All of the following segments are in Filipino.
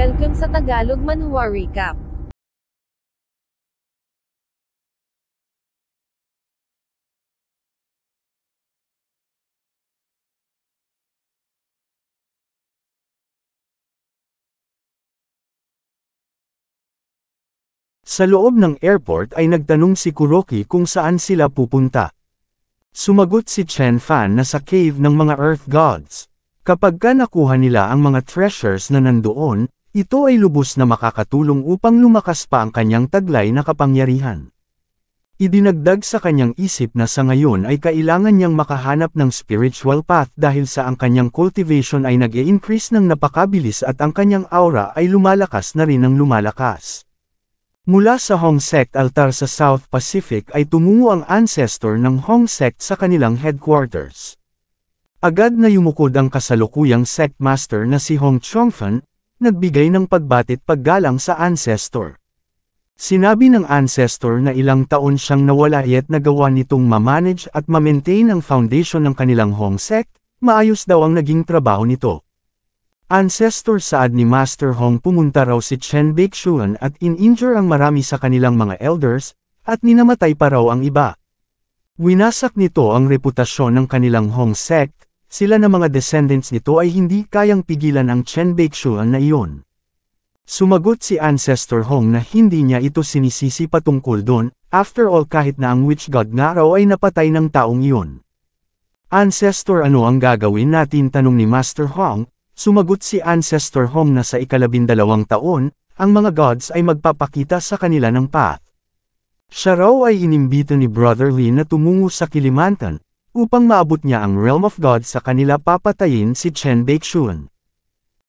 Welcome sa Tagalog Manhwa Recap. Sa loob ng airport ay nagtanong si Kuroki kung saan sila pupunta. Sumagot si Chen Fan na sa cave ng mga Earth Gods. Kapag nakuha nila ang mga treasures na nandoon, ito ay lubos na makakatulong upang lumakas pa ang kanyang taglay na kapangyarihan. Idinagdag sa kanyang isip na sa ngayon ay kailangan niyang makahanap ng spiritual path dahil sa ang kanyang cultivation ay nag-i-increase ng napakabilis at ang kanyang aura ay lumalakas na rin ng lumalakas. Mula sa Hong Sect altar sa South Pacific ay tumungo ang ancestor ng Hong Sect sa kanilang headquarters. Agad na yumukod ang kasalukuyang sect master na si Hong Chongfan, nagbigay ng pagbatit paggalang sa ancestor. Sinabi ng ancestor na ilang taon siyang nawala yet nagawa nitong ma-manage at ma-maintain ang foundation ng kanilang Hong Sect, maayos daw ang naging trabaho nito. Ancestor saad ni Master Hong pumunta raw si Chen Baixuan at in-injure ang marami sa kanilang mga elders, at ninamatay pa raw ang iba. Winasak nito ang reputasyon ng kanilang Hong Sect, sila na mga descendants nito ay hindi kayang pigilan ang Chen Baixuan na iyon. Sumagot si Ancestor Hong na hindi niya ito sinisisi patungkol doon, after all kahit na ang witch god nga raw ay napatay ng taong iyon. Ancestor ano ang gagawin natin tanong ni Master Hong, sumagot si Ancestor Hong na sa 12 taon, ang mga gods ay magpapakita sa kanila ng path. Siya raw ay inimbito ni Brother Lee na tumungo sa Kilimantan, upang maabot niya ang realm of God sa kanila papatayin si Chen Baixuan.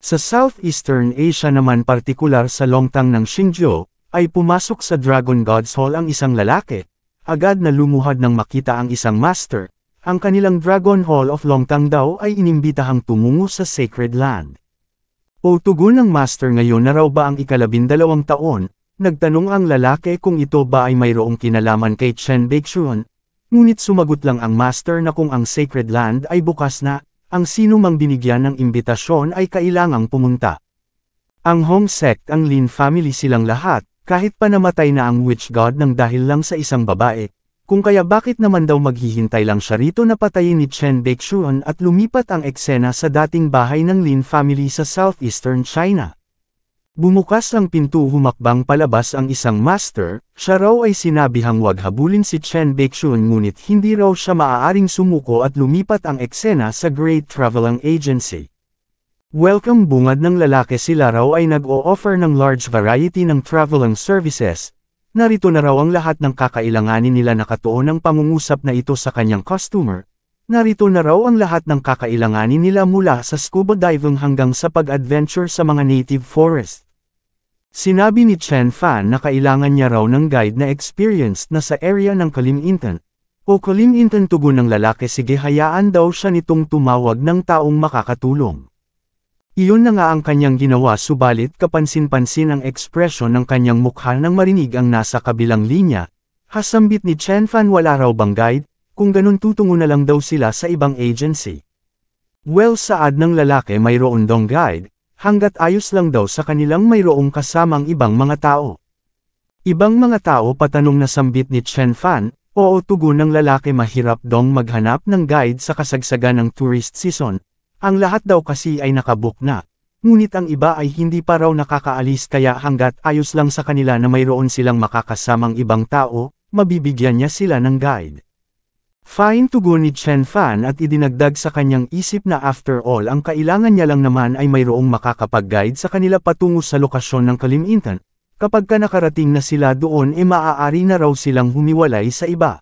Sa Southeastern Asia naman partikular sa longtang ng Xingzhou, ay pumasok sa Dragon God's Hall ang isang lalaki, agad na lumuhad nang makita ang isang master, ang kanilang Dragon Hall of Longtang daw ay inimbitahang tumungo sa Sacred Land. O tugon ng master ngayon na raw ba ang 12 taon, nagtanong ang lalaki kung ito ba ay mayroong kinalaman kay Chen Baixuan, ngunit sumagot lang ang master na kung ang Sacred Land ay bukas na, ang sino mang binigyan ng imbitasyon ay kailangang pumunta. Ang Hong Sect ang Lin family silang lahat, kahit pa namatay na ang witch god ng dahil lang sa isang babae, kung kaya bakit naman daw maghihintay lang siya rito na patayin ni Chen Baixuan at lumipat ang eksena sa dating bahay ng Lin family sa southeastern China. Bumukas ang pinto humakbang palabas ang isang master, siya raw ay sinabihang wag habulin si Chen Baixuan ngunit hindi raw siya maaaring sumuko at lumipat ang eksena sa Great Traveling Agency. Welcome bungad ng lalaki sila raw ay nag-o-offer ng large variety ng traveling services. Narito na raw ang lahat ng kakailanganin nila nakatuon ng pangungusap na ito sa kanyang customer. Narito na raw ang lahat ng kakailanganin nila mula sa scuba diving hanggang sa pag-adventure sa mga native forest. Sinabi ni Chen Fan na kailangan niya raw ng guide na experienced na sa area ng Kalimintan. O Kalimintan tugon ng lalaki sige hayaan daw siya nitong tumawag ng taong makakatulong. Iyon na nga ang kanyang ginawa subalit kapansin-pansin ang ekspresyon ng kanyang mukha nang marinig ang nasa kabilang linya. Hasambit ni Chen Fan wala raw bang guide, kung ganun tutungo na lang daw sila sa ibang agency. Well saad ng lalaki mayroon dong guide. Hanggat ayos lang daw sa kanilang mayroong kasamang ibang mga tao. Ibang mga tao patanong na sambit ni Chen Fan, oo tugon ng lalaki mahirap dong maghanap ng guide sa kasagsagan ng tourist season, ang lahat daw kasi ay nakabook na, ngunit ang iba ay hindi pa raw nakakaalis kaya hanggat ayos lang sa kanila na mayroon silang makakasamang ibang tao, mabibigyan niya sila ng guide. Fine tugon ni Chen Fan at idinagdag sa kanyang isip na after all ang kailangan niya lang naman ay mayroong makakapag-guide sa kanila patungo sa lokasyon ng Kalimintan. Kapag nakarating na sila doon maaari na raw silang humiwalay sa iba.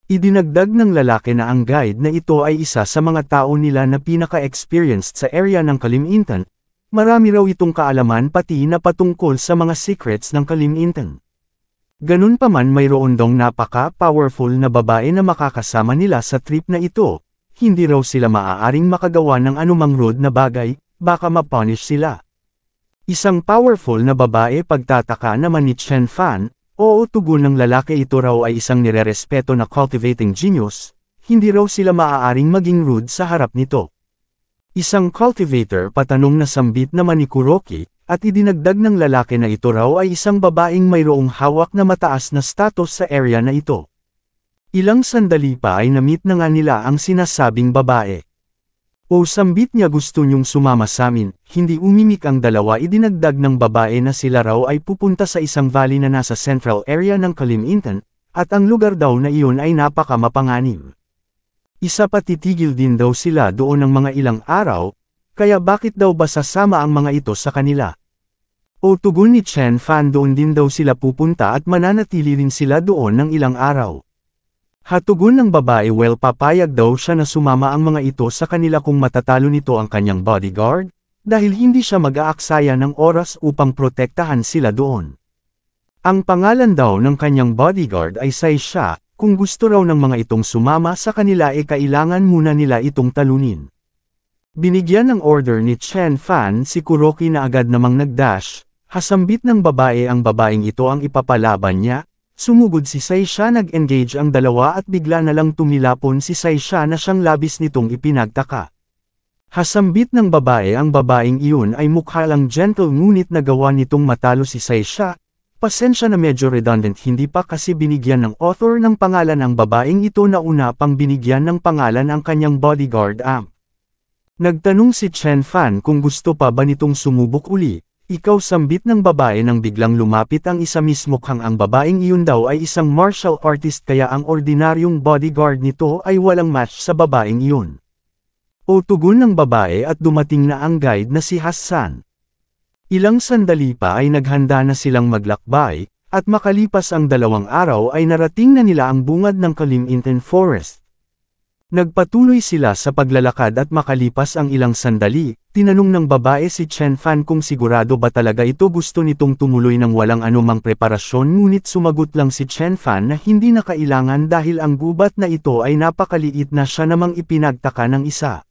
Idinagdag ng lalaki na ang guide na ito ay isa sa mga tao nila na pinaka-experienced sa area ng Kalimintan. Marami raw itong kaalaman pati na patungkol sa mga secrets ng Kalimintan. Ganun pa man mayroon dong napaka-powerful na babae na makakasama nila sa trip na ito, hindi raw sila maaaring makagawa ng anumang rude na bagay, baka ma-punish sila. Isang powerful na babae pagtataka naman ni Chen Fan, oo tugon ng lalaki ito raw ay isang nirerespeto na cultivating genius, hindi raw sila maaaring maging rude sa harap nito. Isang cultivator patanong na sambit naman ni Kuroki, at idinagdag ng lalaki na ito raw ay isang babaeng mayroong hawak na mataas na status sa area na ito. Ilang sandali pa ay na-meet na nga nila ang sinasabing babae. O sambit niya gusto niyong sumama samin, hindi umimik ang dalawa idinagdag ng babae na sila raw ay pupunta sa isang valley na nasa central area ng Kalimantan, at ang lugar daw na iyon ay napaka-mapanganib. Isa pa titigil din daw sila doon ng mga ilang araw, kaya bakit daw ba sasama ang mga ito sa kanila? O tugon ni Chen Fan doon din daw sila pupunta at mananatili rin sila doon ng ilang araw. Hatugon ng babae papayag daw siya na sumama ang mga ito sa kanila kung matatalo nito ang kanyang bodyguard, dahil hindi siya mag-aaksaya ng oras upang protektahan sila doon. Ang pangalan daw ng kanyang bodyguard ay Sai Sha, kung gusto raw ng mga itong sumama sa kanila kailangan muna nila itong talunin. Binigyan ng order ni Chen Fan si Kuroki na agad namang nagdash, hasambit ng babae ang babaeng ito ang ipapalaban niya, sumugod si Sai Sha nag-engage ang dalawa at bigla na lang tumilapon si Sai Sha na siyang labis nitong ipinagtaka. Hasambit ng babae ang babaeng iyon ay mukha lang gentle ngunit nagawa nitong matalo si Sai Sha. Pasensya na medyo redundant hindi pa kasi binigyan ng author ng pangalan ang babaeng ito na una pang binigyan ng pangalan ang kanyang bodyguard amp. Nagtanong si Chen Fan kung gusto pa ba nitong sumubok uli, ikaw sambit ng babae nang biglang lumapit ang isa mismo kang ang babaeng iyon daw ay isang martial artist kaya ang ordinaryong bodyguard nito ay walang match sa babaeng iyon. O tugon ng babae at dumating na ang guide na si Hassan. Ilang sandali pa ay naghanda na silang maglakbay, at makalipas ang 2 araw ay narating na nila ang bungad ng Kalimantan Forest. Nagpatuloy sila sa paglalakad at makalipas ang ilang sandali, tinanong ng babae si Chen Fan kung sigurado ba talaga ito gusto nitong tumuloy ng walang anumang preparasyon ngunit sumagot lang si Chen Fan na hindi na kailangan dahil ang gubat na ito ay napakaliit na siya namang ipinagtaka ng isa.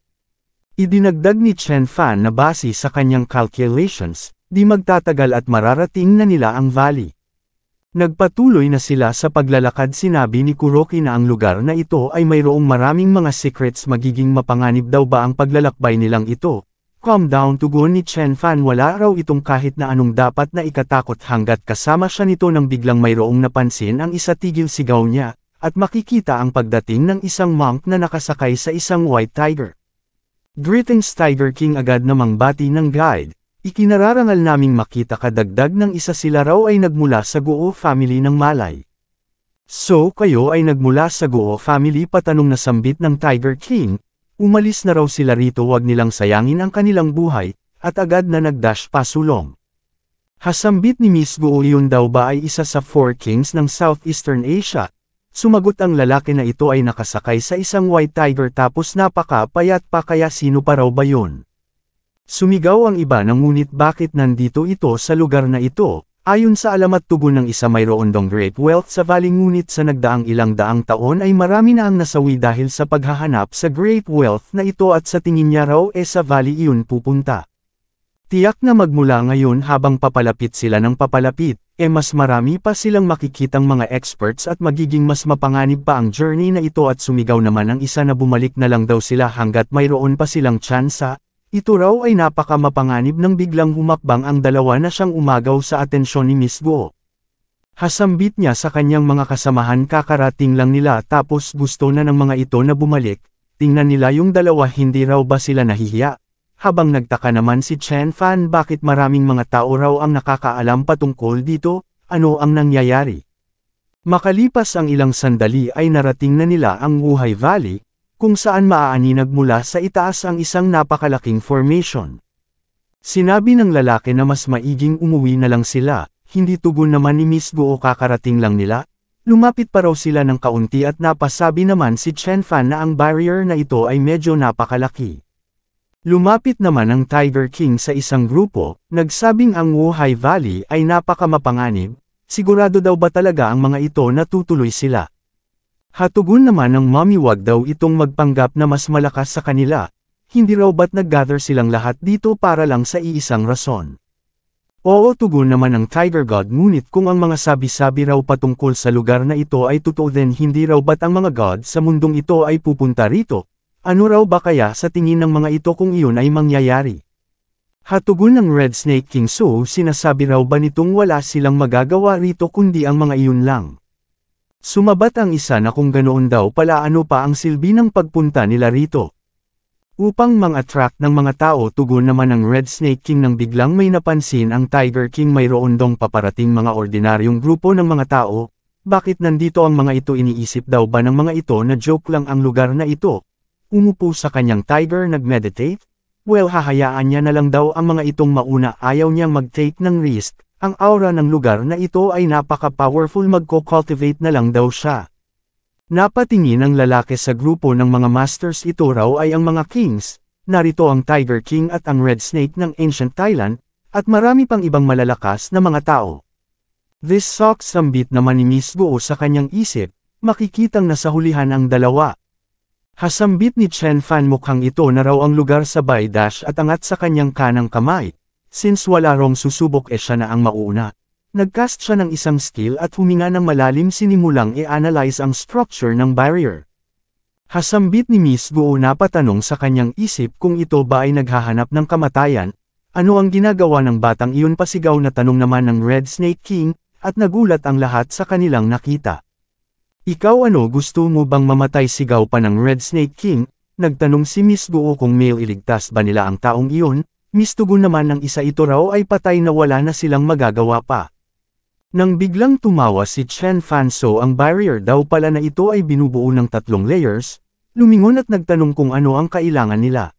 Idinagdag ni Chen Fan na base sa kanyang calculations, di magtatagal at mararating na nila ang valley. Nagpatuloy na sila sa paglalakad sinabi ni Kuroki na ang lugar na ito ay mayroong maraming mga secrets magiging mapanganib daw ba ang paglalakbay nilang ito. Calm down tugon ni Chen Fan wala raw itong kahit na anong dapat na ikatakot hanggat kasama siya nito nang biglang mayroong napansin ang isa tigil sigaw niya, at makikita ang pagdating ng isang monk na nakasakay sa isang white tiger. Greetings Tiger King agad namang bati ng guide. Ikinararangal naming makita kadagdag ng isa sila raw ay nagmula sa Guo family ng Malay. So kayo ay nagmula sa Guo family patanong na sambit ng Tiger King, umalis na raw sila rito wag nilang sayangin ang kanilang buhay, at agad na nagdash pasulong. Hasambit ni Miss Guo yun daw ba ay isa sa 4 kings ng Southeastern Asia? Sumagot ang lalaki na ito ay nakasakay sa isang white tiger tapos napakapayat pa kaya sino pa raw ba yun? Sumigaw ang iba na ngunit bakit nandito ito sa lugar na ito, ayon sa alamat tugon ng isa mayroon dong great wealth sa valley ngunit sa nagdaang ilang daang taon ay marami na ang nasawi dahil sa paghahanap sa great wealth na ito at sa tingin niya raw sa valley iyon pupunta. Tiyak na magmula ngayon habang papalapit sila ng papalapit, mas marami pa silang makikitang mga experts at magiging mas mapanganib pa ang journey na ito at sumigaw naman ang isa na bumalik na lang daw sila hanggat mayroon pa silang tsansa. Ito raw ay napakamapanganib nang biglang humakbang ang dalawa na siyang umagaw sa atensyon ni Miss Guo. Hasambit niya sa kanyang mga kasamahan kakarating lang nila tapos gusto na ng mga ito na bumalik, tingnan nila yung dalawa hindi raw ba sila nahihiya. Habang nagtaka naman si Chen Fan bakit maraming mga tao raw ang nakakaalam patungkol dito, ano ang nangyayari. Makalipas ang ilang sandali ay narating na nila ang Wuhai Valley, kung saan maaaninag mula sa itaas ang isang napakalaking formation. Sinabi ng lalaki na mas maiging umuwi na lang sila, hindi tugon naman ni Miss Guo kakarating lang nila, lumapit pa raw sila ng kaunti at napasabi naman si Chen Fan na ang barrier na ito ay medyo napakalaki. Lumapit naman ang Tiger King sa isang grupo, nagsabing ang Wuhai Valley ay napakamapanganib, sigurado daw ba talaga ang mga ito na tutuloy sila. Hatugon naman ng mommy wag daw itong magpanggap na mas malakas sa kanila, hindi raw ba't nag-gather silang lahat dito para lang sa iisang rason. Oo tugon naman ng Tiger God ngunit kung ang mga sabi-sabi raw patungkol sa lugar na ito ay totoo then hindi raw ba't ang mga god sa mundong ito ay pupunta rito, ano raw ba kaya sa tingin ng mga ito kung iyon ay mangyayari. Hatugon ng Red Snake King, so sinasabi raw ba nitong wala silang magagawa rito kundi ang mga iyon lang. Sumabat ang isa na kung ganoon daw pala ano pa ang silbi ng pagpunta nila rito. Upang mang-attract ng mga tao, tugon naman ng Red Snake King nang biglang may napansin ang Tiger King, mayroon dong paparating mga ordinaryong grupo ng mga tao. Bakit nandito ang mga ito? Iniisip daw ba ng mga ito na joke lang ang lugar na ito? Umupo sa kanyang tiger nag-meditate? Well, hahayaan niya na lang daw ang mga itong mauna, ayaw niyang mag-take ng risk. Ang aura ng lugar na ito ay napaka-powerful, magko-cultivate na lang daw siya. Napatingin ang lalaki sa grupo ng mga masters, ito raw ay ang mga kings. Narito ang Tiger King at ang Red Snake ng Ancient Thailand, at marami pang ibang malalakas na mga tao. This sucks, sambit naman ni Miss Guo sa kanyang isip, makikitang nasa hulihan ang dalawa. Hasambit ni Chen Fan, mukhang ito na raw ang lugar, sabay dash at angat sa kanyang kanang kamay. Since wala rong susubok siya na ang mauna. Nagcast siya ng isang skill at huminga ng malalim, sinimulang i-analyze ang structure ng barrier. Hasambit ni Miss Guo, napatanong sa kanyang isip kung ito ba ay naghahanap ng kamatayan. Ano ang ginagawa ng batang iyon? Pasigaw na tanong naman ng Red Snake King, at nagulat ang lahat sa kanilang nakita. Ikaw, ano, gusto mo bang mamatay? Sigaw pa ng Red Snake King. Nagtanong si Miss Guo kung may iligtas ba nila ang taong iyon. Mistugon naman ng isa, ito raw ay patay na wala na silang magagawa pa. Nang biglang tumawa si Chen Fan, so ang barrier daw pala na ito ay binubuo ng 3 layers, lumingon at nagtanong kung ano ang kailangan nila.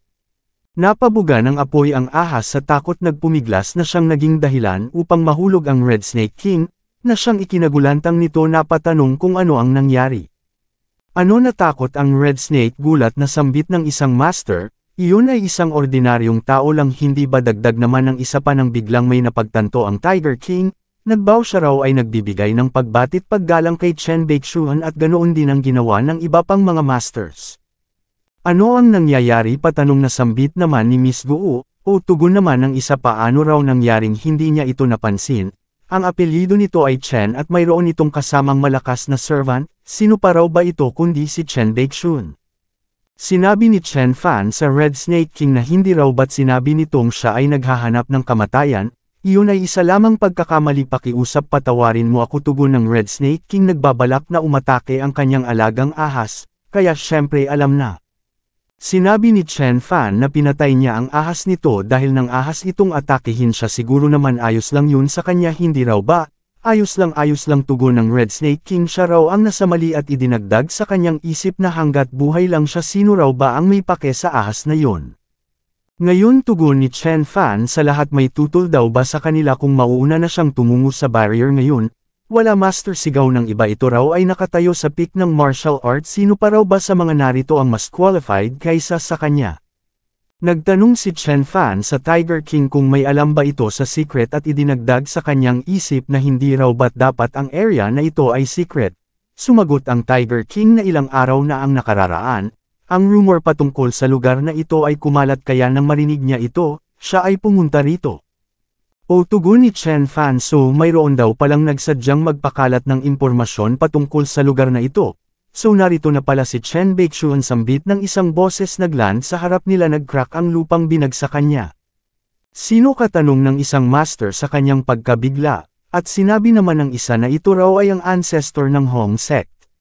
Napabuga ng apoy ang ahas, sa takot nagpumiglas na siyang naging dahilan upang mahulog ang Red Snake King, na siyang ikinagulantang nito. Napatanong kung ano ang nangyari. Ano? Natakot ang Red Snake, gulat na sambit ng isang master. Iyon ay isang ordinaryong tao lang, hindi ba? Dagdag naman ng isa pa nang biglang may napagtanto ang Tiger King. Nagbaw siya raw ay nagbibigay ng pagbatit paggalang kay Chen Baixuan, at ganoon din ang ginawa ng iba pang mga masters. Ano ang nangyayari? Patanong na sambit naman ni Miss Guo, o tugon naman ng isa pa, ano raw nangyaring hindi niya ito napansin. Ang apelyido nito ay Chen at mayroon itong kasamang malakas na servant. Sino pa raw ba ito kundi si Chen Baixuan? Sinabi ni Chen Fan sa Red Snake King na hindi raw ba't sinabi nitong siya ay naghahanap ng kamatayan. Iyon ay isa lamang pagkakamali, pakiusap, patawarin mo ako, tugon ng Red Snake King. Nagbabalak na umatake ang kanyang alagang ahas, kaya syempre alam na. Sinabi ni Chen Fan na pinatay niya ang ahas nito dahil nang ahas itong atakehin siya. Siguro naman ayos lang yun sa kanya, hindi raw ba? Ayos lang, tugon ng Red Snake King. Siya raw ang nasa mali, at idinagdag sa kanyang isip na hanggat buhay lang siya, sino raw ba ang may pake sa ahas na yon? Ngayon, tugon ni Chen Fan, sa lahat may tutol daw ba sa kanila kung mauuna na siyang tumungo sa barrier ngayon? Wala, master, sigaw ng iba. Ito raw ay nakatayo sa peak ng martial arts. Sino pa raw ba sa mga narito ang mas qualified kaysa sa kanya? Nagtanong si Chen Fan sa Tiger King kung may alam ba ito sa secret, at idinagdag sa kanyang isip na hindi raw ba't dapat ang area na ito ay secret. Sumagot ang Tiger King na ilang araw na ang nakararaan. Ang rumor patungkol sa lugar na ito ay kumalat, kaya nang marinig niya ito, siya ay pumunta rito. O tugon ni Chen Fan, so mayroon daw palang nagsadyang magpakalat ng impormasyon patungkol sa lugar na ito. So narito na pala si Chen Baixuan, sambit ng isang boses. Nagland sa harap nila, nag-crack ang lupang binagsak kanya. Sino? Katanong ng isang master sa kanyang pagkabigla, at sinabi naman ng isa na ito raw ay ang ancestor ng Hong sect.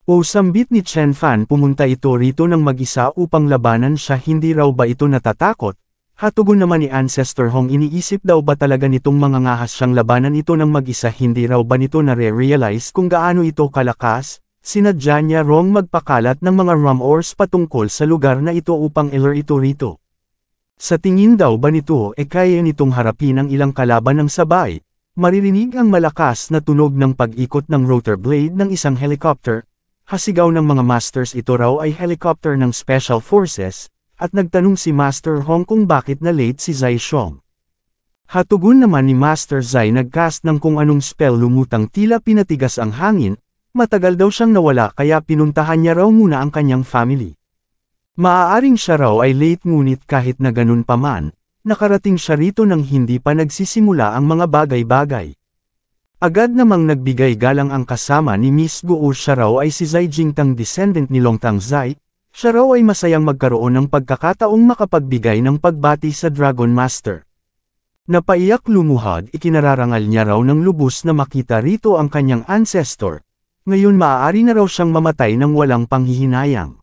O sambit ni Chen Fan, pumunta ito rito ng mag-isa upang labanan siya, hindi raw ba ito natatakot? Hatugon naman ni Ancestor Hong, iniisip daw ba talaga nitong mangangahas siyang labanan ito ng mag-isa? Hindi raw ba nito nare-realize kung gaano ito kalakas? Sinadya niya rong magpakalat ng mga rumors patungkol sa lugar na ito upang ilure ito rito. Sa tingin daw ba nito kaya nitong harapin ang ilang kalaban ng sabay? Maririnig ang malakas na tunog ng pag-ikot ng rotor blade ng isang helicopter. Hasigaw ng mga masters, ito raw ay helicopter ng Special Forces. At nagtanong si Master Hong kung bakit na late si Zai Xiong. Hatugon naman ni Master Zai, nagcast ng kung anong spell, lumutang tila pinatigas ang hangin. Matagal daw siyang nawala, kaya pinuntahan niya raw muna ang kanyang family. Maaaring siya raw ay late, ngunit kahit na ganun pa man, nakarating siya rito nang hindi pa nagsisimula ang mga bagay-bagay. Agad namang nagbigay galang ang kasama ni Miss Guo. Siya raw ay si Zai Jingtang, descendant ni Longtang Zai. siya raw ay masayang magkaroon ng pagkakataong makapagbigay ng pagbati sa Dragon Master. Napaiyak lumuhod, ikinararangal niya raw ng lubos na makita rito ang kanyang ancestor. Ngayon maaari na raw siyang mamatay ng walang panghihinayang.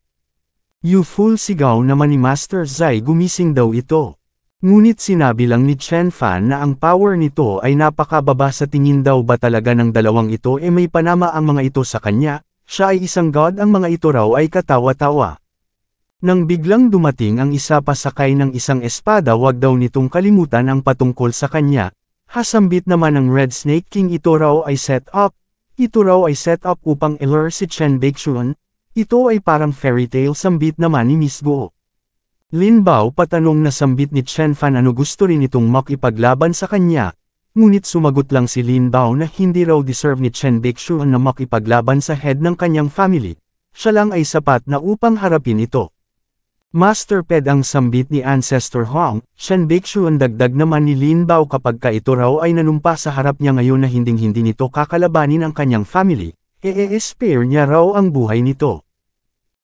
"You fool," sigaw naman ni Master Zai, gumising daw ito. Ngunit sinabi lang ni Chen Fan na ang power nito ay napakababa. Sa tingin daw ba talaga ng dalawang ito may panama ang mga ito sa kanya, siya ay isang god, ang mga ito raw ay katawa-tawa. Nang biglang dumating ang isa pa sakay ng isang espada, wag daw nitong kalimutan ang patungkol sa kanya. Hasambit naman ng Red Snake King, ito raw ay set up upang ilure si Chen Baekhyun. Ito ay parang fairy tale, sambit naman ni Miss Guo. Lin Bao patanong na sambit ni Chen Fan ano gusto rin itong makipaglaban sa kanya, ngunit sumagot lang si Lin Bao na hindi raw deserve ni Chen Baekhyun na makipaglaban sa head ng kanyang family, siya lang ay sapat na upang harapin ito. Master Ped ang sambit ni Ancestor Hong, Chen Baekhyun dagdag naman ni Lin Bao kapag ka ito raw ay nanumpa sa harap niya ngayon na hinding-hindi nito kakalabanin ang kanyang family, spare niya raw ang buhay nito.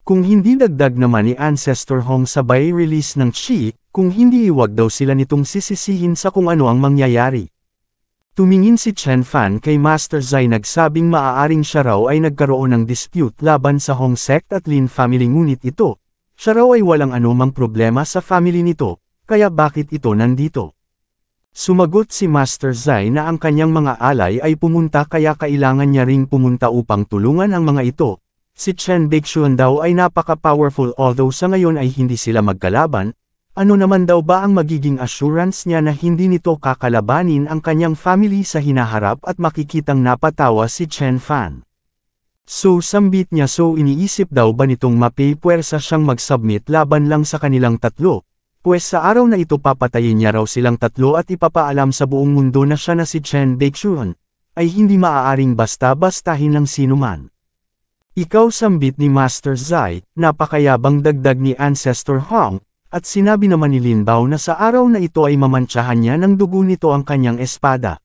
Kung hindi, dagdag naman ni Ancestor Hong sabay release ng chi, kung hindi iwag daw sila nitong sisisihin sa kung ano ang mangyayari. Tumingin si Chen Fan kay Master Zai, nagsabing maaaring siya raw ay nagkaroon ng dispute laban sa Hong sect at Lin family, ngunit ito, siya raw ay walang anumang problema sa family nito, kaya bakit ito nandito? Sumagot si Master Zai na ang kanyang mga alay ay pumunta kaya kailangan niya ring pumunta upang tulungan ang mga ito. Si Chen Baekhyun daw ay napaka-powerful, although sa ngayon ay hindi sila magkalaban. Ano naman daw ba ang magiging assurance niya na hindi nito kakalabanin ang kanyang family sa hinaharap, at makikitang napatawa si Chen Fan. So sambit niya, so iniisip daw ba nitong mapipwersa siyang mag-submit laban lang sa kanilang tatlo, pues sa araw na ito papatayin niya raw silang tatlo at ipapaalam sa buong mundo na siya na si Chen Baekhyun ay hindi maaaring basta-bastahin ng sinuman. Ikaw, sambit ni Master Zai, napakayabang, dagdag ni Ancestor Hong, at sinabi naman ni Lin Bao na sa araw na ito ay mamantsahan niya ng dugo nito ang kanyang espada.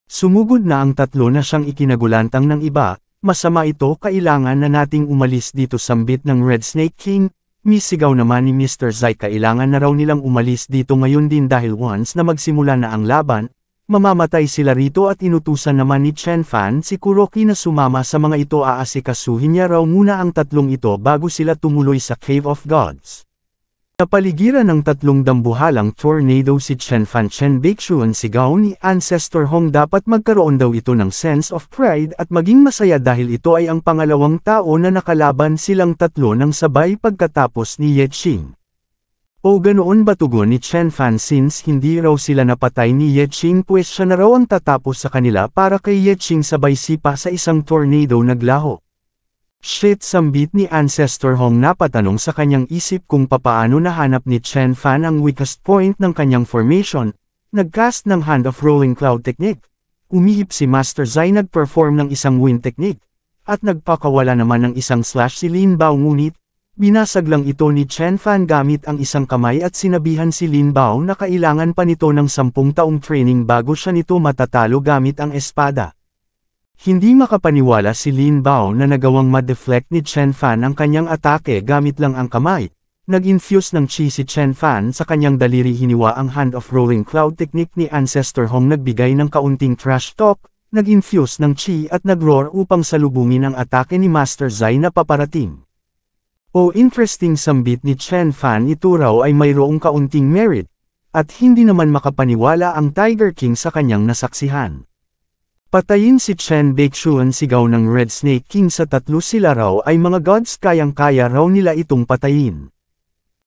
Sumugod na ang tatlo na siyang ikinagulantang ng iba, masama ito, kailangan na nating umalis dito, sambit ng Red Snake King. Misigaw naman ni Mr. Zai, kailangan na raw nilang umalis dito ngayon din dahil once na magsimula na ang laban, mamamatay sila rito, at inutusan naman ni Chen Fan si Kuroki na sumama sa mga ito. Aasikasuhin niya raw muna ang tatlong ito bago sila tumuloy sa Cave of Gods. Napaligiran ng tatlong dambuhalang tornado si Chen Fan. Chen Baekhyun, sigaw ni Ancestor Hong, dapat magkaroon daw ito ng sense of pride at maging masaya dahil ito ay ang pangalawang tao na nakalaban silang tatlo ng sabay pagkatapos ni Ye Qing. O ganoon ba, tugon ni Chen Fan, since hindi raw sila napatay ni Ye Qing pues siya na raw ang tatapos sa kanila. Para kay Ye Qing sabay sipa sa isang tornado naglaho. Shit, sambit ni Ancestor Hong, napatanong sa kanyang isip kung papaano nahanap ni Chen Fan ang weakest point ng kanyang formation, nagcast ng Hand of Rolling Cloud technique. Umihip si Master Zai, nagperform ng isang wind technique, at nagpakawala naman ng isang slash si Lin Bao, ngunit binasag lang ito ni Chen Fan gamit ang isang kamay at sinabihan si Lin Bao na kailangan pa nito ng 10 taong training bago siya nito matatalo gamit ang espada. Hindi makapaniwala si Lin Bao na nagawang ma-deflect ni Chen Fan ang kanyang atake gamit lang ang kamay. Nag-infuse ng chi si Chen Fan sa kanyang daliri, hiniwa ang Hand of Rolling Cloud technique ni Ancestor Hong, nagbigay ng kaunting trash talk, nag-infuse ng chi at nag-roar upang salubungin ang atake ni Master Zai na paparating. O interesting, sambit ni Chen Fan, ito raw ay mayroong kaunting merit, at hindi naman makapaniwala ang Tiger King sa kanyang nasaksihan. Patayin si Chen Baekhyun, sigaw ng Red Snake King, sa tatlo sila raw ay mga gods, kayang-kaya raw nila itong patayin.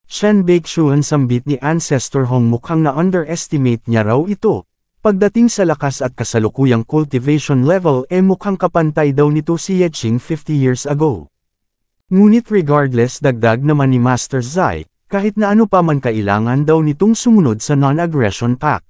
Chen Baekhyun, sambit ni Ancestor Hong, mukhang na-underestimate niya raw ito. Pagdating sa lakas at kasalukuyang cultivation level mukhang kapantay daw nito si Ye Qing 50 years ago. Ngunit regardless, dagdag naman ni Master Zai, kahit na ano pa man kailangan daw nitong sumunod sa non-aggression pact.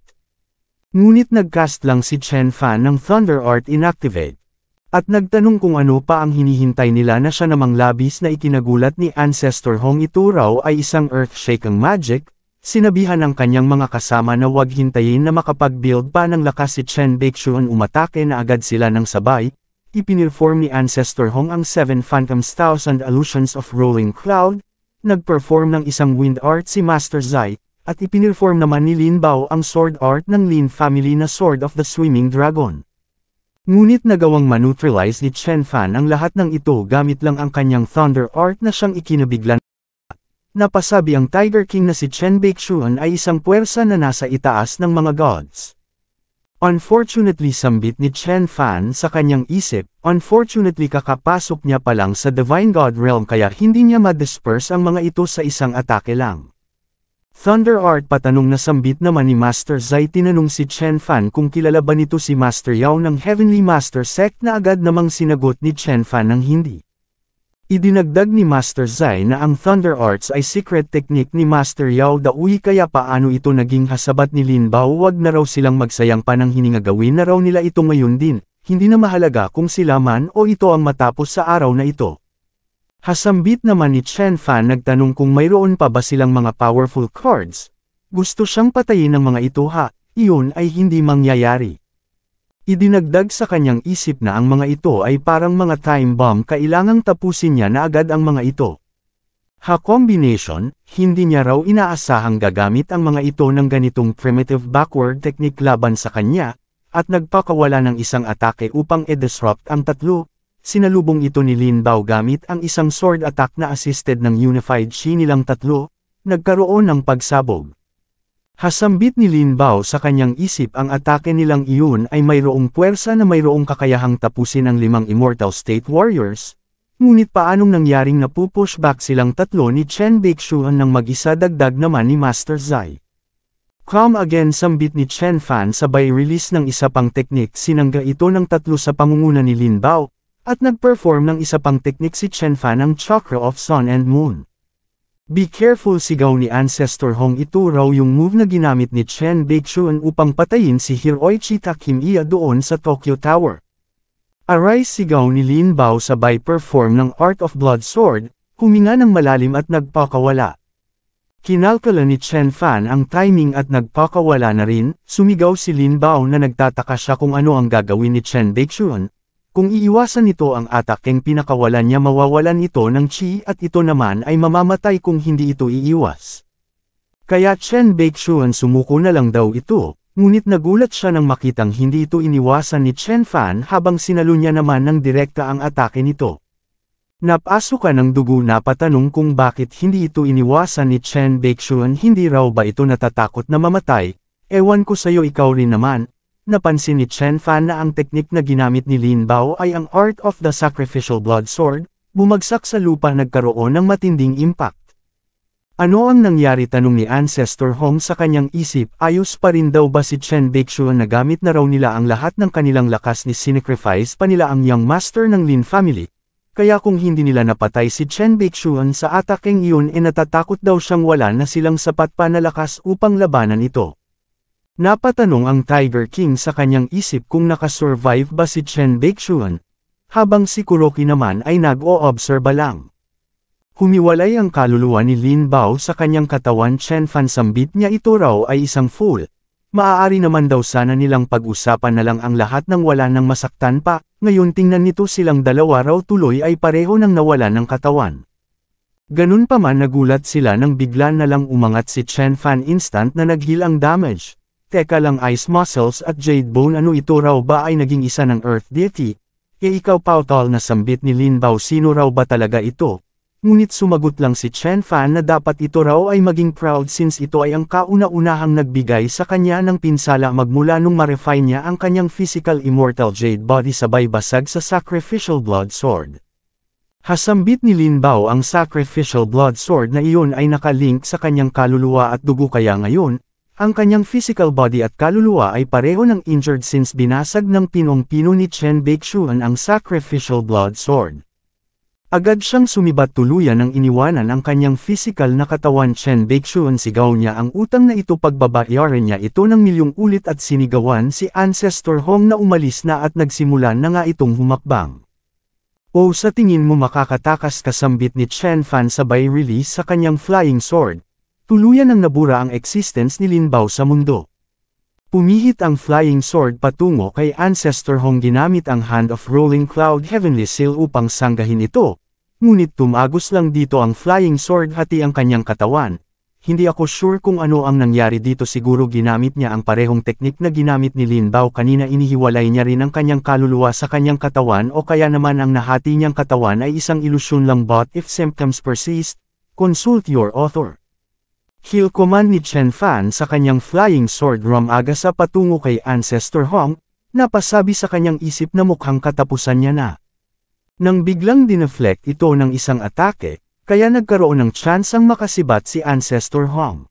Ngunit nagcast lang si Chen Fan ng Thunder Art Inactivate. At nagtanong kung ano pa ang hinihintay nila na siya namang labis na ikinagulat ni Ancestor Hong ito raw ay isang earth-shaking magic. Sinabihan ng kanyang mga kasama na huwag hintayin na makapag-build pa ng lakas si Chen Baekhyun, umatake na agad sila ng sabay. Ipinirform ni Ancestor Hong ang 7 Phantoms 1000 Illusions of Rolling Cloud, nag-perform ng isang wind art si Master Zai, at ipinirform naman ni Lin Bao ang sword art ng Lin family na Sword of the Swimming Dragon. Ngunit nagawang maneutralize ni Chen Fan ang lahat ng ito gamit lang ang kanyang thunder art na siyang ikinabiglan. Napasabi ang Tiger King na si Chen Baixuan ay isang puwersa na nasa itaas ng mga gods. Unfortunately sambit ni Chen Fan sa kanyang isip, unfortunately kakapasok niya pa lang sa Divine God Realm kaya hindi niya ma-disperse ang mga ito sa isang atake lang. Thunder Art patanong na sambit naman ni Master Zai tinanong si Chen Fan kung kilala ba nito si Master Yao ng Heavenly Master Sect na agad namang sinagot ni Chen Fan ng hindi. Idinagdag ni Master Zai na ang Thunder Arts ay secret technique ni Master Yao Daui kaya paano ito naging hasabat ni Lin Bao wag na raw silang magsayang pa ng hininga gawin na raw nila ito ngayon din, hindi na mahalaga kung sila man o ito ang matapos sa araw na ito. Hasambit naman ni Chen Fan nagtanong kung mayroon pa ba silang mga powerful cards. Gusto siyang patayin ng mga ito iyon ay hindi mangyayari. Idinagdag sa kanyang isip na ang mga ito ay parang mga time bomb kailangang tapusin niya na agad ang mga ito. Combination, hindi niya raw inaasahang gagamit ang mga ito ng ganitong primitive backward technique laban sa kanya, at nagpakawala ng isang atake upang i-disrupt ang tatlo. Sinalubong ito ni Lin Bao gamit ang isang sword attack na assisted ng Unified Chi nilang tatlo, nagkaroon ng pagsabog. Hasambit ni Lin Bao sa kanyang isip ang atake nilang iyon ay mayroong puwersa na mayroong kakayahang tapusin ang 5 Immortal State Warriors, ngunit paanong nangyaring napupush back silang tatlo ni Chen Baixuan ng mag-isa dagdag naman ni Master Zai. Come again sambit ni Chen Fan sabay release ng isa pang teknik sinangga ito ng tatlo sa pangunguna ni Lin Bao, at nag-perform ng isa pang teknik si Chen Fan ang Chakra of Sun and Moon. Be careful sigaw ni Ancestor Hong ito raw yung move na ginamit ni Chen Baixuan upang patayin si Hiroichi Takemiya doon sa Tokyo Tower. Arise sigaw ni Lin Bao sabay perform ng Art of Blood Sword, huminga ng malalim at nagpakawala. Kinalkala ni Chen Fan ang timing at nagpakawala na rin, sumigaw si Lin Bao na nagtataka siya kung ano ang gagawin ni Chen Baixuan. Kung iiwasan nito ang atakeng pinakawalan niya mawawalan ito ng chi at ito naman ay mamamatay kung hindi ito iiwas. Kaya Chen Baixuan sumuko na lang daw ito, ngunit nagulat siya nang makitang hindi ito iniwasan ni Chen Fan habang sinalo niya naman ng direkta ang atake nito. Napasukan ng dugo na patanong kung bakit hindi ito iniwasan ni Chen Baixuan hindi raw ba ito natatakot na mamatay, ewan ko sayo ikaw rin naman. Napansin ni Chen Fan na ang teknik na ginamit ni Lin Bao ay ang Art of the Sacrificial Blood Sword, bumagsak sa lupa nagkaroon ng matinding impact. Ano ang nangyari tanong ni Ancestor Hong sa kanyang isip ayos pa rin daw ba si Chen Baixuan na gamit na raw nila ang lahat ng kanilang lakas ni sinicrifice pa nila ang young master ng Lin family, kaya kung hindi nila napatay si Chen Baixuan sa atakeng iyon natatakot daw siyang wala na silang sapat pa na lakas upang labanan ito. Napatanong ang Tiger King sa kanyang isip kung nakasurvive ba si Chen Baixuan, habang si Kuroki naman ay nag-o-obserba lang. Humiwalay ang kaluluwa ni Lin Bao sa kanyang katawan. Chen Fan sambit niya ito raw ay isang fool. Maaari naman daw sana nilang pag-usapan na lang ang lahat nang wala nang masaktan pa, ngayon tingnan nito silang dalawa raw tuloy ay pareho nang nawala ng katawan. Ganun pa man nagulat sila nang bigla na lang umangat si Chen Fan instant na nag-heal ang damage. Teka lang Ice Muscles at Jade Bone ano ito raw ba ay naging isa ng Earth Deity? Ikaw Pautal na sambit ni Lin Bao sino raw ba talaga ito? Ngunit sumagot lang si Chen Fan na dapat ito raw ay maging proud since ito ay ang kauna-unahang nagbigay sa kanya ng pinsala magmula nung ma-refine niya ang kanyang physical immortal Jade Body sabay basag sa Sacrificial Blood Sword. Hasambit ni Lin Bao ang Sacrificial Blood Sword na iyon ay nakalink sa kanyang kaluluwa at dugo kaya ngayon, ang kanyang physical body at kaluluwa ay pareho ng injured since binasag ng pinong-pino ni Chen Baixuan ang Sacrificial Blood Sword. Agad siyang sumibat tuluyan nang iniwanan ang kanyang physical na katawan. Chen Baixuan sigaw niya ang utang na ito pagbabayaran niya ito ng milyong ulit at sinigawan si Ancestor Hong na umalis na at nagsimulan na nga itong humakbang. O sa tingin mo makakatakas kasambit ni Chen Fan sabay release sa kanyang flying sword. Tuluyan ang nabura ang existence ni Lin Bao sa mundo. Pumihit ang flying sword patungo kay Ancestor Hong ginamit ang Hand of Rolling Cloud Heavenly Seal upang sanggahin ito, ngunit tumagos lang dito ang flying sword hati ang kanyang katawan. Hindi ako sure kung ano ang nangyari dito, siguro ginamit niya ang parehong teknik na ginamit ni Lin Bao kanina, inihiwalay niya rin ang kanyang kaluluwa sa kanyang katawan o kaya naman ang nahati niyang katawan ay isang ilusyon lang, but if symptoms persist, consult your author. Kill command ni Chen Fan sa kanyang flying sword rumagasa patungo kay Ancestor Hong, napasabi sa kanyang isip na mukhang katapusan niya na. Nang biglang dineflect ito ng isang atake, kaya nagkaroon ng chance ang makasibat si Ancestor Hong.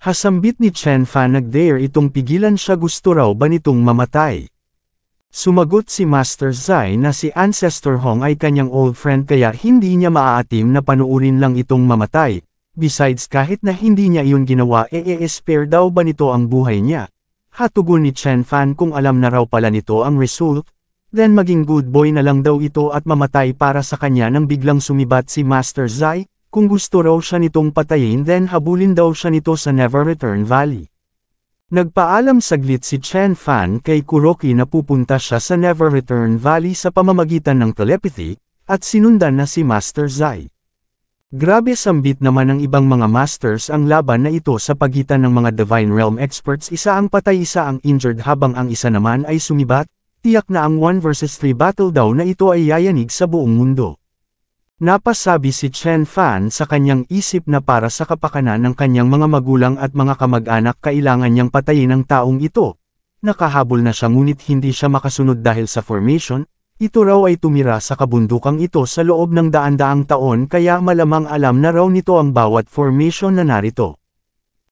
Hasambit ni Chen Fan, nag-dare itong pigilan siya, gusto raw ba nitong mamatay? Sumagot si Master Zai na si Ancestor Hong ay kanyang old friend kaya hindi niya maaatim na panuurin lang itong mamatay. Besides, kahit na hindi niya iyon ginawa, spare daw ba nito ang buhay niya? Hatugon ni Chen Fan kung alam na raw pala nito ang result, then maging good boy na lang daw ito at mamatay para sa kanya. Nang biglang sumibat si Master Zai, kung gusto raw siya nitong patayin, then habulin daw siya nito sa Never Return Valley. Nagpaalam saglit si Chen Fan kay Kuroki na pupunta siya sa Never Return Valley sa pamamagitan ng telepathy, at sinundan na si Master Zai. Grabe, sambit naman ng ibang mga masters ang laban na ito sa pagitan ng mga Divine Realm experts, isa ang patay isa ang injured habang ang isa naman ay sumibat. Tiyak na ang 1 versus 3 battle daw na ito ay yayanig sa buong mundo. Napasabi si Chen Fan sa kanyang isip na para sa kapakanan ng kanyang mga magulang at mga kamag-anak kailangan niyang patayin ang taong ito. Nakahabol na siya ngunit hindi siya makasunod dahil sa formation. Ito raw ay tumira sa kabundukang ito sa loob ng daan-daang taon kaya malamang alam na raw nito ang bawat formation na narito.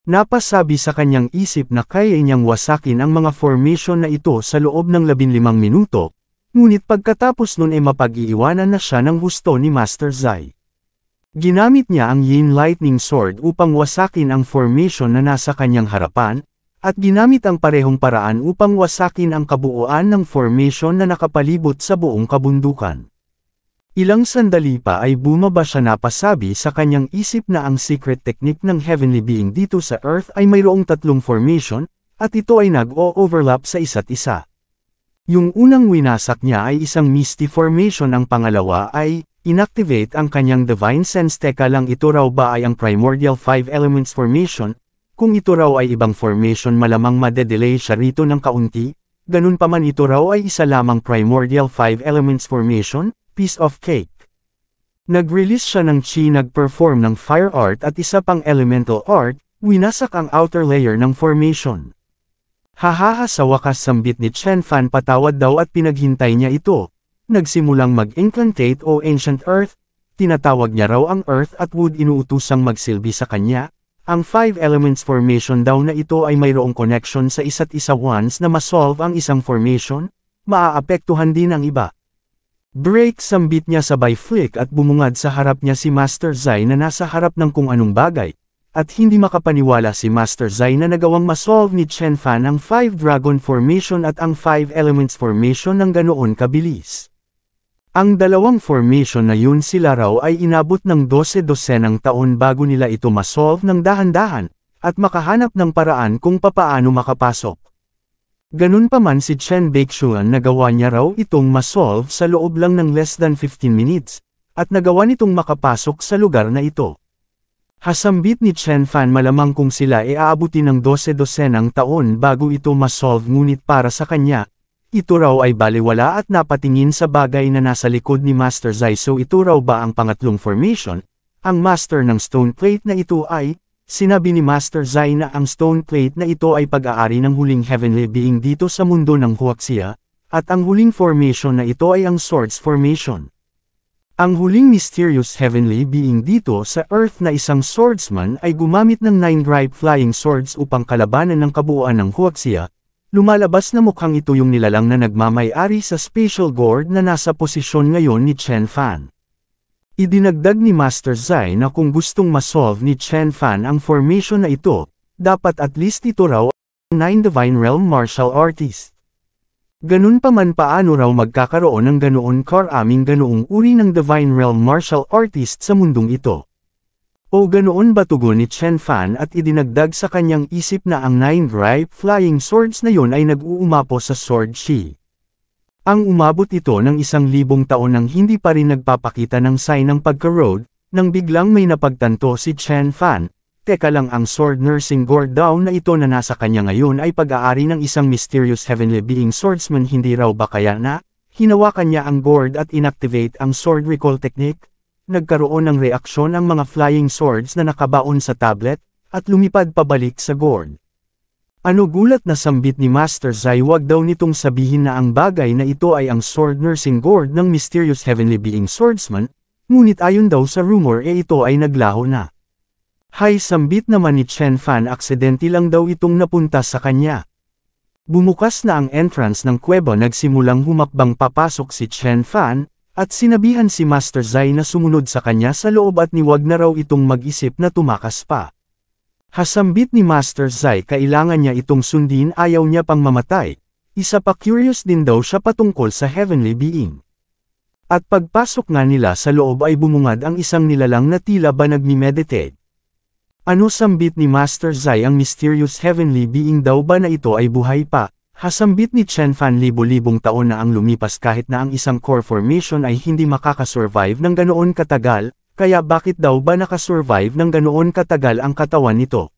Napasabi sa kanyang isip na kaya niyang wasakin ang mga formation na ito sa loob ng 15 minuto, ngunit pagkatapos nun ay mapag-iiwanan na siya ng husto ni Master Zai. Ginamit niya ang Yin Lightning Sword upang wasakin ang formation na nasa kanyang harapan, at ginamit ang parehong paraan upang wasakin ang kabuuan ng formation na nakapalibot sa buong kabundukan. Ilang sandali pa ay bumaba siya, napasabi sa kanyang isip na ang secret technique ng heavenly being dito sa Earth ay mayroong 3 formation, at ito ay nag-o-overlap sa isa't isa. Yung unang winasak niya ay isang misty formation, ang pangalawa ay inactivate ang kanyang divine sense. Teka lang, ito raw ba ay ang primordial 5 elements formation? Kung ito raw ay ibang formation malamang madedelay siya rito ng kaunti, ganun pa man ito raw ay isa lamang primordial 5 elements formation. Piece of cake. Nag-release siya ng chi, nag-perform ng fire art at isa pang elemental art, winasak ang outer layer ng formation. Hahaha, sa wakas sambit ni Chen Fan, patawad daw at pinaghintay niya ito. Nagsimulang mag-incantate o ancient earth, tinatawag niya raw ang earth at wood, inuutusang magsilbi sa kanya. Ang 5 elements formation daw na ito ay mayroong connection sa isa't isa. Once na masolve ang isang formation, maaapektuhan din ang iba. Break, sambit niya sabay flick at bumungad sa harap niya si Master Zai na nasa harap ng kung anong bagay, at hindi makapaniwala si Master Zai na nagawang masolve ni Chen Fan ang 5 Dragon Formation at ang 5 Elements Formation ng ganoon kabilis. Ang dalawang formation na yun sila raw ay inabot ng 12 dosenang taon bago nila ito masolve ng dahan-dahan, at makahanap ng paraan kung papaano makapasok. Ganun pa man si Chen Baixuan, nagawa niya raw itong masolve sa loob lang ng less than 15 minutes, at nagawa nitong makapasok sa lugar na ito. Hasambit ni Chen Fan, malamang kung sila ay aabutin ng 12 dosenang taon bago ito masolve, ngunit para sa kanya, ito raw ay baliwala at napatingin sa bagay na nasa likod ni Master Zai. So ito raw ba ang pangatlong formation? Ang master ng stone plate na ito ay, sinabi ni Master Zai na ang stone plate na ito ay pag-aari ng huling heavenly being dito sa mundo ng Huaxia, at ang huling formation na ito ay ang Swords Formation. Ang huling mysterious heavenly being dito sa Earth na isang swordsman ay gumamit ng 9 ripe flying swords upang kalabanan ng kabuuan ng Huaxia. Lumalabas na mukhang ito yung nilalang na nagmamay-ari sa spatial gourd na nasa posisyon ngayon ni Chen Fan. Idinagdag ni Master Zai na kung gustong masolve ni Chen Fan ang formation na ito, dapat at least ito raw ang 9 Divine Realm Martial Artist. Ganun pa man, paano raw magkakaroon ng ganoon karaming ganoong uri ng Divine Realm Martial Artist sa mundong ito? O ganoon ba, tugon ni Chen Fan, at idinagdag sa kanyang isip na ang 9 ripe flying swords na yon ay nag-uumapo sa sword chi. Ang umabot ito ng 1,000 taon nang hindi pa rin nagpapakita ng sign ng pagka-road, nang biglang may napagtanto si Chen Fan. Teka lang, ang sword nursing gourd daw na ito na nasa kanya ngayon ay pag-aari ng isang mysterious heavenly being swordsman, hindi raw ba kaya na hinawakan niya ang gourd at inactivate ang sword recall technique? Nagkaroon ng reaksyon ang mga flying swords na nakabaon sa tablet, at lumipad pabalik sa gourd. Ano, gulat na sambit ni Master Zai, wag daw nitong sabihin na ang bagay na ito ay ang sword nursing gourd ng mysterious heavenly being swordsman, ngunit ayon daw sa rumor ito ay naglaho na. Hay, sambit naman ni Chen Fan, aksidente lang daw itong napunta sa kanya. Bumukas na ang entrance ng kuweba, nagsimulang humakbang papasok si Chen Fan, at sinabihan si Master Zai na sumunod sa kanya sa loob at niwag na raw itong mag-isip na tumakas pa. Hasambit ni Master Zai, kailangan niya itong sundin, ayaw niya pang mamatay. Isa pa, curious din daw siya patungkol sa heavenly being. At pagpasok nga nila sa loob ay bumungad ang isang nilalang na tila ba nagmi-meditate. Ano, sambit ni Master Zai, ang mysterious heavenly being daw ba na ito ay buhay pa? Hasambit ni Chen Fan, libo-libong taon na ang lumipas kahit na ang isang core formation ay hindi makakasurvive ng ganoon katagal, kaya bakit daw ba nakasurvive ng ganoon katagal ang katawan nito?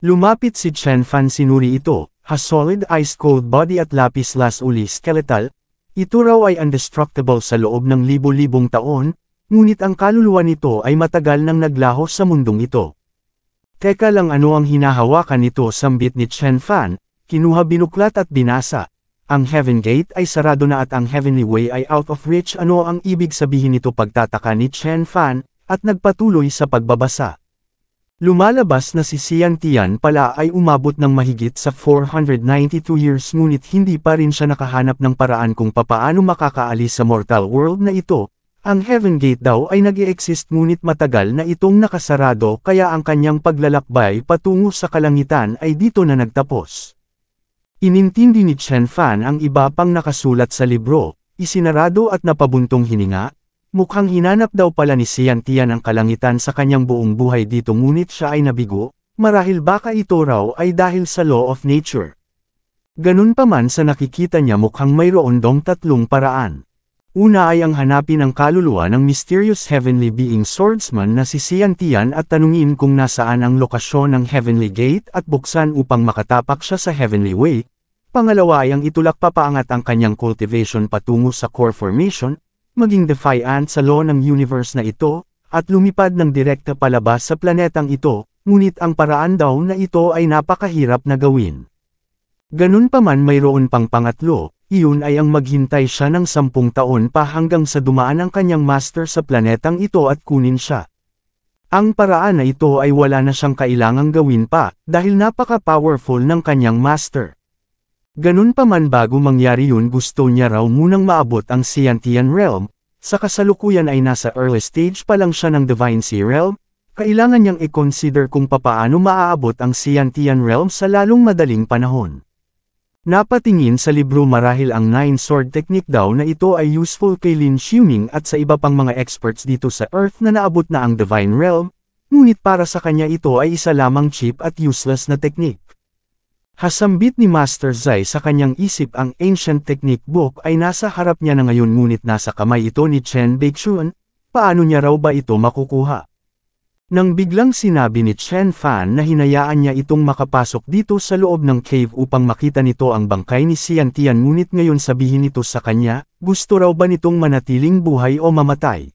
Lumapit si Chen Fan, sinuri ito, has solid ice cold body at lapis lazuli skeletal. Ito raw ay indestructible sa loob ng libo-libong taon, ngunit ang kaluluwa nito ay matagal nang naglaho sa mundong ito. Teka lang, ano ang hinahawakan nito? Sambit ni Chen Fan, kinuha, binuklat at binasa. Ang Heaven Gate ay sarado na at ang Heavenly Way ay out of reach. Ano ang ibig sabihin nito? Pagtataka ni Chen Fan, at nagpatuloy sa pagbabasa. Lumalabas na si Xian Tian pala ay umabot ng mahigit sa 492 years ngunit hindi pa rin siya nakahanap ng paraan kung papaano makakaalis sa mortal world na ito. Ang Heaven Gate daw ay nag-i-exist ngunit matagal na itong nakasarado, kaya ang kanyang paglalakbay patungo sa kalangitan ay dito na nagtapos. Inintindi ni Chen Fan ang iba pang nakasulat sa libro, isinarado at napabuntong hininga. Mukhang hinanap daw pala ni Xian Tian ang kalangitan sa kanyang buong buhay dito ngunit siya ay nabigo, marahil baka ito raw ay dahil sa law of nature. Ganun pa man, sa nakikita niya mukhang mayroon dong tatlong paraan. Una ay ang hanapin ang kaluluwa ng mysterious heavenly being swordsman na si Xian Tian at tanungin kung nasaan ang lokasyon ng Heavenly Gate at buksan upang makatapak siya sa Heavenly Way. Pangalawa ay ang itulak papaangat ang kanyang cultivation patungo sa core formation, maging defiant sa law ng universe na ito, at lumipad ng direkta palabas sa planetang ito, ngunit ang paraan daw na ito ay napakahirap na gawin. Ganun pa man, mayroon pang pangatlo. Iyon ay ang maghintay siya ng 10 taon pa hanggang sa dumaan ang kanyang master sa planetang ito at kunin siya. Ang paraan na ito ay wala na siyang kailangang gawin pa, dahil napaka-powerful ng kanyang master. Ganun pa man, bago mangyari yun, gusto niya raw munang maabot ang Xiantian Realm. Sa kasalukuyan ay nasa early stage pa lang siya ng Divine Sea Realm. Kailangan niyang i-consider kung papaano maaabot ang Xiantian Realm sa lalong madaling panahon. Napatingin sa libro, marahil ang 9 sword technique daw na ito ay useful kay Lin Xiuming at sa iba pang mga experts dito sa Earth na naabot na ang Divine Realm, ngunit para sa kanya ito ay isa lamang cheap at useless na technique. Hasambit ni Master Zai, sa kanyang isip ang Ancient Technique Book ay nasa harap niya na ngayon ngunit nasa kamay ito ni Chen Beixuan, paano niya raw ba ito makukuha? Nang biglang sinabi ni Chen Fan na hinayaan niya itong makapasok dito sa loob ng cave upang makita nito ang bangkay ni Xian Tian, ngunit ngayon sabihin nito sa kanya, gusto raw ba nitong manatiling buhay o mamatay?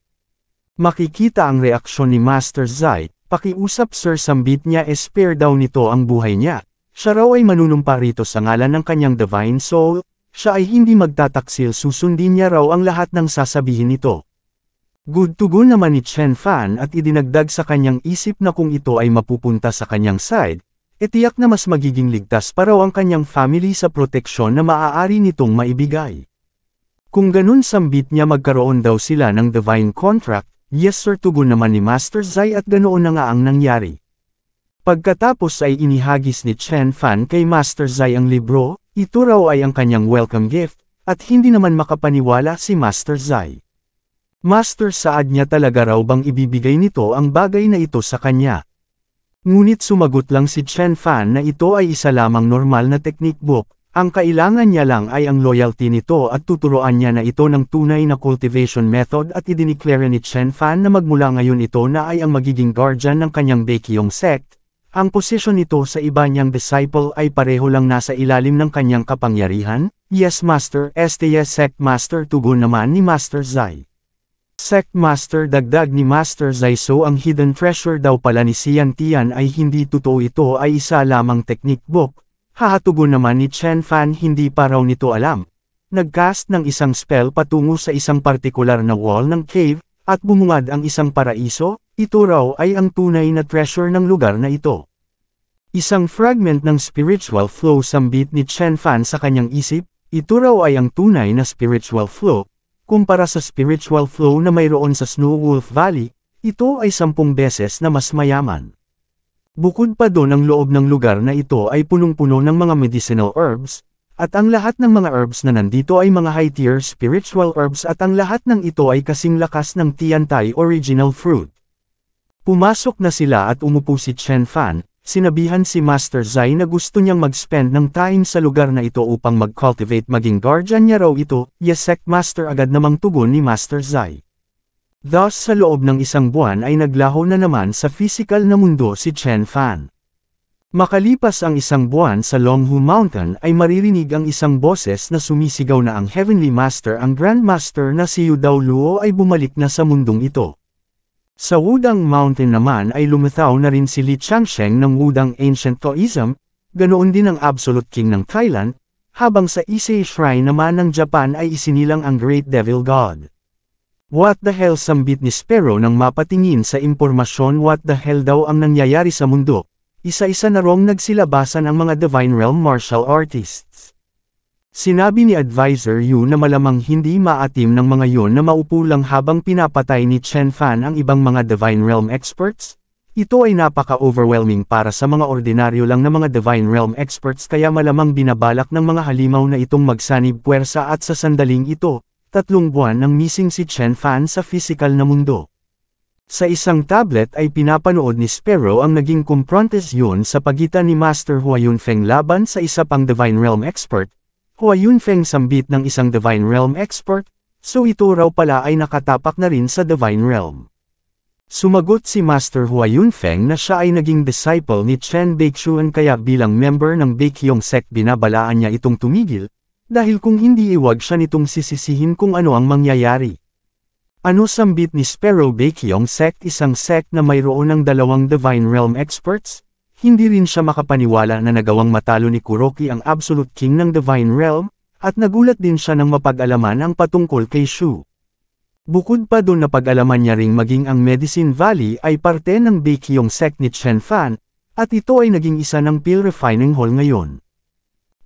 Makikita ang reaksyon ni Master Zai, pakiusap sir, sambit niya, spare daw nito ang buhay niya. Siya raw ay manunumpa rito sa ngalan ng kanyang Divine Soul, siya ay hindi magtataksil, susundin niya raw ang lahat ng sasabihin nito. Good to go naman ni Chen Fan at idinagdag sa kanyang isip na kung ito ay mapupunta sa kanyang side, tiyak na mas magiging ligtas pa raw ang kanyang family sa proteksyon na maaari nitong maibigay. Kung ganun, sambit niya, magkaroon daw sila ng divine contract. Yes sir, tugon naman ni Master Zai, at ganoon na nga ang nangyari. Pagkatapos ay inihagis ni Chen Fan kay Master Zai ang libro, ito raw ay ang kanyang welcome gift, at hindi naman makapaniwala si Master Zai. Master, saad niya talaga raw bang ibibigay nito ang bagay na ito sa kanya? Ngunit sumagot lang si Chen Fan na ito ay isa lamang normal na technique book, Ang kailangan niya lang ay ang loyalty nito at tuturuan niya na ito ng tunay na cultivation method at idineclare ni Chen Fan na magmula ngayon ito na ay ang magiging guardian ng kanyang Baekhyun sect. Ang posisyon nito sa iba niyang disciple ay pareho lang nasa ilalim ng kanyang kapangyarihan. Yes Master, yes Sect Master, tugon naman ni Master Zai. Sect Master, dagdag ni Master Zai, so ang hidden treasure daw pala ni Xian Tian ay hindi totoo, ito ay isa lamang technique book. Hahatugon naman ni Chen Fan, hindi pa raw nito alam. Nagcast ng isang spell patungo sa isang partikular na wall ng cave, at bumungad ang isang paraiso, ito raw ay ang tunay na treasure ng lugar na ito. Isang fragment ng spiritual flow sambit ni Chen Fan sa kanyang isip, ito raw ay ang tunay na spiritual flow. Kumpara sa spiritual flow na mayroon sa Snow Wolf Valley, ito ay 10 beses na mas mayaman. Bukod pa doon, ang loob ng lugar na ito ay punong-puno ng mga medicinal herbs, at ang lahat ng mga herbs na nandito ay mga high-tier spiritual herbs at ang lahat ng ito ay kasing lakas ng Tiantai original fruit. Pumasok na sila at umupo si Chen Fan, sinabihan si Master Zai na gusto niyang mag-spend ng time sa lugar na ito upang mag-cultivate, maging guardian niya raw ito. Yes Sect Master, agad namang tugon ni Master Zai. Thus sa loob ng isang buwan ay naglaho na naman sa physical na mundo si Chen Fan. Makalipas ang isang buwan sa Longhu Mountain ay maririnig ang isang boses na sumisigaw na ang Heavenly Master, ang Grand Master na si Yu Dao Luo ay bumalik na sa mundong ito. Sa Wudang Mountain naman ay lumitaw na rin si Li Changsheng ng Wudang Ancient Taoism, ganoon din ang Absolute King ng Thailand, habang sa Ise Shrine naman ng Japan ay isinilang ang Great Devil God. What the hell, sambit ni Sparrow nang mapatingin sa impormasyon. What the hell daw ang nangyayari sa mundo? Isa-isa na rong nagsilabasan ang mga Divine Realm martial artists. Sinabi ni Advisor Yu na malamang hindi maatim ng mga yon na maupo lang habang pinapatay ni Chen Fan ang ibang mga Divine Realm experts. Ito ay napaka-overwhelming para sa mga ordinaryo lang na mga Divine Realm experts, kaya malamang binabalak ng mga halimaw na itong magsanib puwersa at sa sandaling ito, 3 buwan nang missing si Chen Fan sa physical na mundo. Sa isang tablet ay pinapanood ni Sparrow ang naging confrontation sa pagitan ni Master Hua Yunfeng laban sa isa pang Divine Realm expert. Hua Yunfeng sambit ng isang Divine Realm expert, so ito raw pala ay nakatapak na rin sa Divine Realm. Sumagot si Master Hua Yunfeng na siya ay naging disciple ni Chen Baekhyun, kaya bilang member ng Baekhyun sect binabalaan niya itong tumigil, dahil kung hindi iwag siya nitong sisisihin kung ano ang mangyayari. Ano, sambit ni Sparrow? Baekhyun sect, isang sect na mayroon ng 2 Divine Realm experts? Hindi rin siya makapaniwala na nagawang matalo ni Kuroki ang Absolute King ng Divine Realm, at nagulat din siya nang mapag-alaman ang patungkol kay Shu. Bukod pa doon, napag-alaman niya ring maging ang Medicine Valley ay parte ng Baekhyun sect ni Chen Fan, at ito ay naging isa ng Peel Refining Hall ngayon.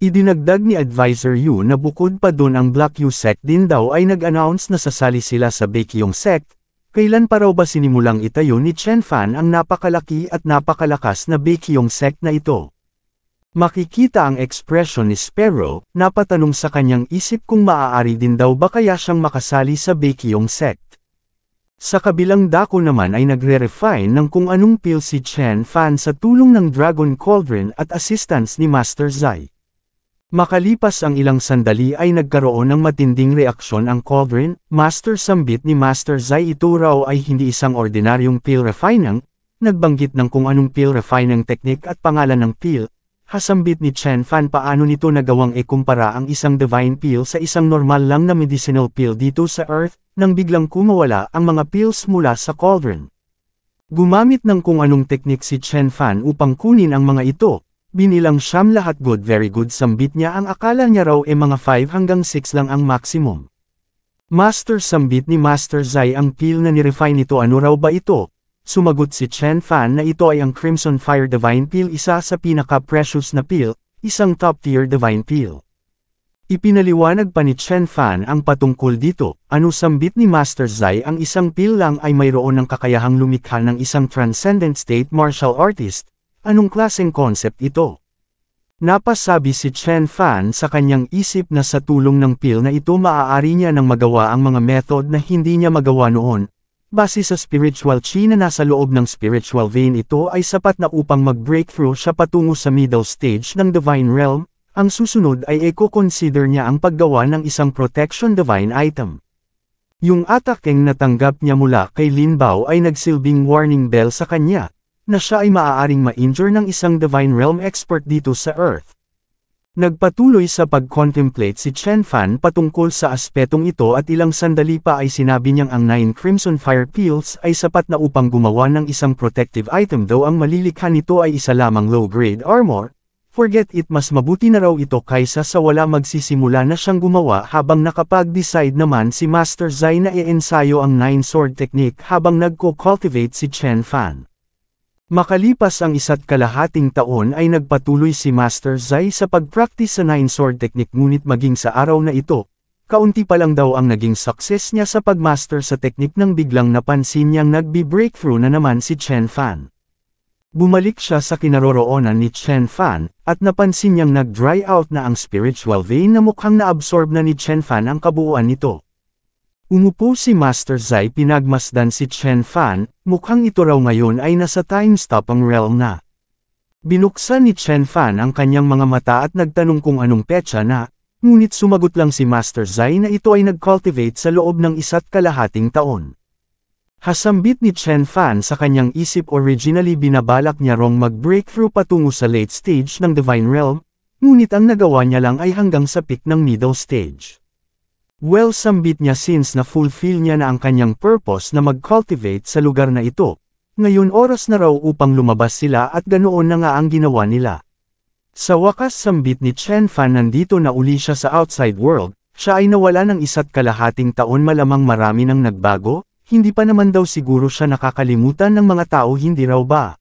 Idinagdag ni Advisor Yu na bukod pa doon ang Black Yu sect din daw ay nag-announce na sasali sila sa Baekhyun sect. Kailan pa raw ba sinimulang itayo ni Chen Fan ang napakalaki at napakalakas na Baekhyun sect na ito? Makikita ang ekspresyon ni Sparrow, napatanong sa kanyang isip kung maaari din daw ba kaya siyang makasali sa Baekhyun sect. Sa kabilang dako naman ay nagre-refine ng kung anong peel si Chen Fan sa tulong ng Dragon Cauldron at assistance ni Master Zai. Makalipas ang ilang sandali ay nagkaroon ng matinding reaksyon ang Cauldron. Master, sambit ni Master Zai, ito raw ay hindi isang ordinaryong peel refining, nagbanggit ng kung anong peel refining technique at pangalan ng peel. Hasambit ni Chen Fan, paano nito nagawang ikumpara ang isang divine peel sa isang normal lang na medicinal peel dito sa Earth, nang biglang kumawala ang mga peels mula sa Cauldron. Gumamit ng kung anong technique si Chen Fan upang kunin ang mga ito. Binilang siyam lahat good, very good, sambit niya. Ang akala niya raw ay mga 5 hanggang 6 lang ang maximum. Master, sambit ni Master Zai, ang peel na nirefine nito, ano raw ba ito? Sumagot si Chen Fan na ito ay ang Crimson Fire Divine Peel, isa sa pinaka-precious na peel, isang top-tier divine peel. Ipinaliwanag pa ni Chen Fan ang patungkol dito. Ano, sambit ni Master Zai, ang isang peel lang ay mayroon ng kakayahang lumikha ng isang transcendent state martial artist. Anong klaseng concept ito? Napasabi si Chen Fan sa kanyang isip na sa tulong ng peel na ito maaari niya nang magawa ang mga method na hindi niya magawa noon. Base sa spiritual chi na nasa loob ng spiritual vein, ito ay sapat na upang mag-breakthrough siya patungo sa middle stage ng Divine Realm, ang susunod ay eco-consider niya ang paggawa ng isang protection divine item. Yung atakeng natanggap niya mula kay Lin Bao ay nagsilbing warning bell sa kanya, na siya ay maaaring ma-injure ng isang divine realm expert dito sa Earth. Nagpatuloy sa pag-contemplate si Chen Fan patungkol sa aspetong ito at ilang sandali pa ay sinabi niyang ang 9 Crimson Fire Peels ay sapat na upang gumawa ng isang protective item, though ang malilikha nito ay isa lamang low-grade armor. Forget it, mas mabuti na raw ito kaysa sa wala. Magsisimula na siyang gumawa habang nakapag-decide naman si Master Zai na i-ensayo ang 9 sword technique habang nagko-cultivate si Chen Fan. Makalipas ang 1.5 taon ay nagpatuloy si Master Zai sa pag-practice sa 9 sword technique, ngunit maging sa araw na ito, kaunti pa lang daw ang naging success niya sa pagmaster sa technique nang biglang napansin niyang nagbi-breakthrough na naman si Chen Fan. Bumalik siya sa kinaroroonan ni Chen Fan, at napansin niyang nag-dry out na ang spiritual vein na mukhang na-absorb na ni Chen Fan ang kabuuan nito. Umupo si Master Zai, pinagmasdan si Chen Fan, mukhang ito raw ngayon ay nasa time-stopping realm na. Binuksan ni Chen Fan ang kanyang mga mata at nagtanong kung anong petsa na, ngunit sumagot lang si Master Zai na ito ay nag-cultivate sa loob ng 1.5 taon. Hasambit ni Chen Fan sa kanyang isip, originally binabalak niya rong mag-breakthrough patungo sa late stage ng Divine Realm, ngunit ang nagawa niya lang ay hanggang sa peak ng middle stage. Well, sambit niya since na-fulfill niya na ang kanyang purpose na mag-cultivate sa lugar na ito, ngayon oras na raw upang lumabas sila at ganoon na nga ang ginawa nila. Sa wakas, sambit ni Chen Fan, nandito na uli siya sa outside world, siya ay nawala ng 1.5 taon, malamang marami nang nagbago. Hindi pa naman daw siguro siya nakakalimutan ng mga tao, hindi raw ba?